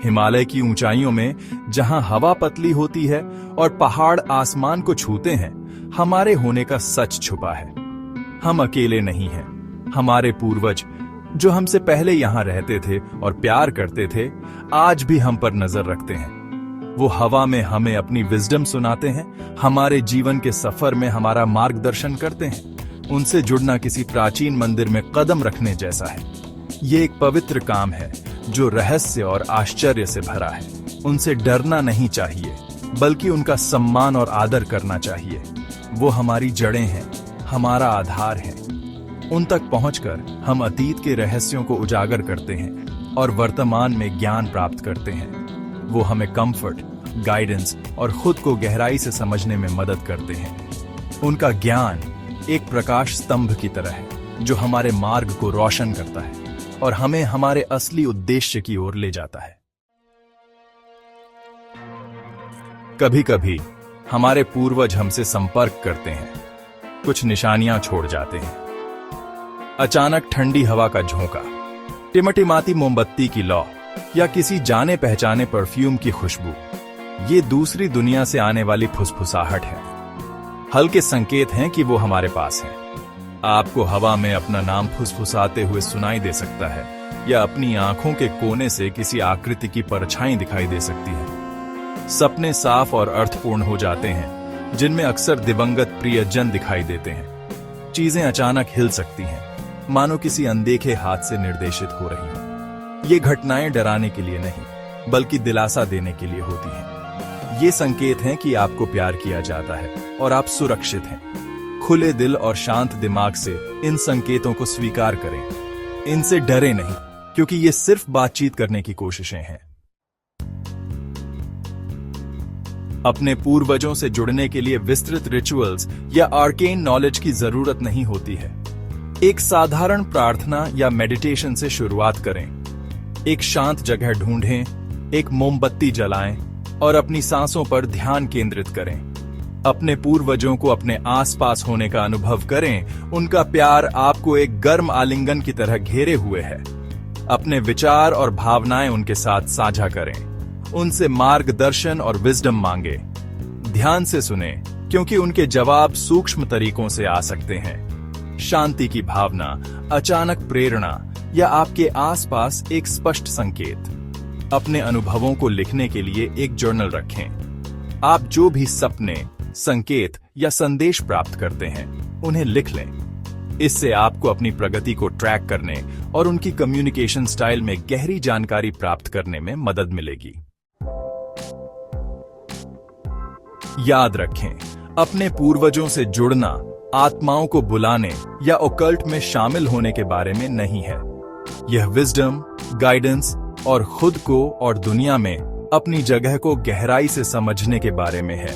हिमालय की ऊंचाइयों में जहां हवा पतली होती है और पहाड़ आसमान को छूते हैं, हमारे होने का सच छुपा है। हम अकेले नहीं हैं। हमारे पूर्वज जो हमसे पहले यहां रहते थे और प्यार करते थे, आज भी हम पर नजर रखते हैं। वो हवा में हमें अपनी विजडम सुनाते हैं, हमारे जीवन के सफर में हमारा मार्गदर्शन करते हैं। उनसे जुड़ना किसी प्राचीन मंदिर में कदम रखने जैसा है। ये एक पवित्र काम है जो रहस्य और आश्चर्य से भरा है। उनसे डरना नहीं चाहिए, बल्कि उनका सम्मान और आदर करना चाहिए। वो हमारी जड़ें हैं, हमारा आधार है। उन तक पहुंचकर हम अतीत के रहस्यों को उजागर करते हैं और वर्तमान में ज्ञान प्राप्त करते हैं। वो हमें कंफर्ट, गाइडेंस और खुद को गहराई से समझने में मदद करते हैं। उनका ज्ञान एक प्रकाश स्तंभ की तरह है जो हमारे मार्ग को रोशन करता है और हमें हमारे असली उद्देश्य की ओर ले जाता है। कभी कभी हमारे पूर्वज हमसे संपर्क करते हैं, कुछ निशानियां छोड़ जाते हैं। अचानक ठंडी हवा का झोंका, टिमटिमाती मोमबत्ती की लौ या किसी जाने पहचाने परफ्यूम की खुशबू, ये दूसरी दुनिया से आने वाली फुसफुसाहट है। हल्के संकेत हैं कि वो हमारे पास हैं। आपको हवा में अपना नाम फुसफुसाते हुए सुनाई दे सकता है या अपनी आंखों के कोने से किसी आकृति की परछाई दिखाई दे सकती है। सपने साफ और अर्थपूर्ण हो जाते हैं, जिनमें अक्सर दिवंगत प्रियजन दिखाई देते हैं। चीजें अचानक हिल सकती हैं, मानो किसी अनदेखे हाथ से निर्देशित हो रही हों। ये घटनाएं डराने के लिए नहीं, बल्कि दिलासा देने के लिए होती हैं। ये संकेत हैं कि आपको प्यार किया जाता है और आप सुरक्षित हैं। खुले दिल और शांत दिमाग से इन संकेतों को स्वीकार करें। इनसे डरे नहीं, क्योंकि ये सिर्फ बातचीत करने की कोशिशें हैं। अपने पूर्वजों से जुड़ने के लिए विस्तृत रिचुअल्स या आर्केन नॉलेज की जरूरत नहीं होती है। एक साधारण प्रार्थना या मेडिटेशन से शुरुआत करें। एक शांत जगह ढूंढें, एक मोमबत्ती जलाएं और अपनी सांसों पर ध्यान केंद्रित करें। अपने पूर्वजों को अपने आसपास होने का अनुभव करें। उनका प्यार आपको एक गर्म आलिंगन की तरह घेरे हुए है। अपने विचार और भावनाएं उनके साथ साझा करें। उनसे मार्गदर्शन और विजडम मांगे। ध्यान से सुने, क्योंकि उनके जवाब सूक्ष्म तरीकों से आ सकते हैं। शांति की भावना, अचानक प्रेरणा या आपके आसपास एक स्पष्ट संकेत। अपने अनुभवों को लिखने के लिए एक जर्नल रखें। आप जो भी सपने, संकेत या संदेश प्राप्त करते हैं, उन्हें लिख लें। इससे आपको अपनी प्रगति को ट्रैक करने और उनकी कम्युनिकेशन स्टाइल में गहरी जानकारी प्राप्त करने में मदद मिलेगी। याद रखें, अपने पूर्वजों से जुड़ना आत्माओं को बुलाने या ओकल्ट में शामिल होने के बारे में नहीं है। यह विजडम, गाइडेंस और खुद को और दुनिया में अपनी जगह को गहराई से समझने के बारे में है।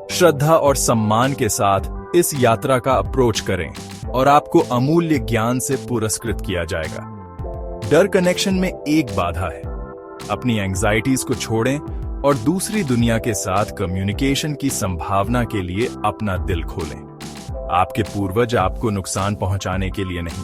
श्रद्धा और सम्मान के साथ इस यात्रा का अप्रोच करें और आपको अमूल्य ज्ञान से पुरस्कृत किया जाएगा। डर कनेक्शन में एक बाधा है। अपनी एंग्जाइटीज को छोड़ें और दूसरी दुनिया के साथ कम्युनिकेशन की संभावना के लिए अपना दिल खोलें। आपके पूर्वज आपको नुकसान पहुंचाने के लिए नहीं,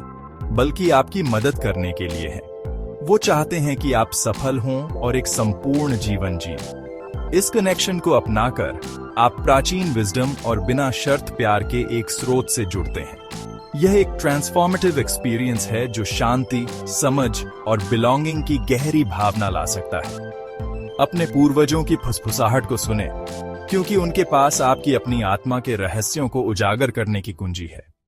बल्कि आपकी मदद करने के लिए हैं। वो चाहते हैं कि आप सफल हों और एक संपूर्ण जीवन जिएं। इस कनेक्शन को अपनाकर आप प्राचीन विजडम और बिना शर्त प्यार के एक स्रोत से जुड़ते हैं। यह एक ट्रांसफॉर्मेटिव एक्सपीरियंस है जो शांति, समझ और बिलोंगिंग की गहरी भावना ला सकता है। अपने पूर्वजों की फुसफुसाहट को सुने, क्योंकि उनके पास आपकी अपनी आत्मा के रहस्यों को उजागर करने की कुंजी है।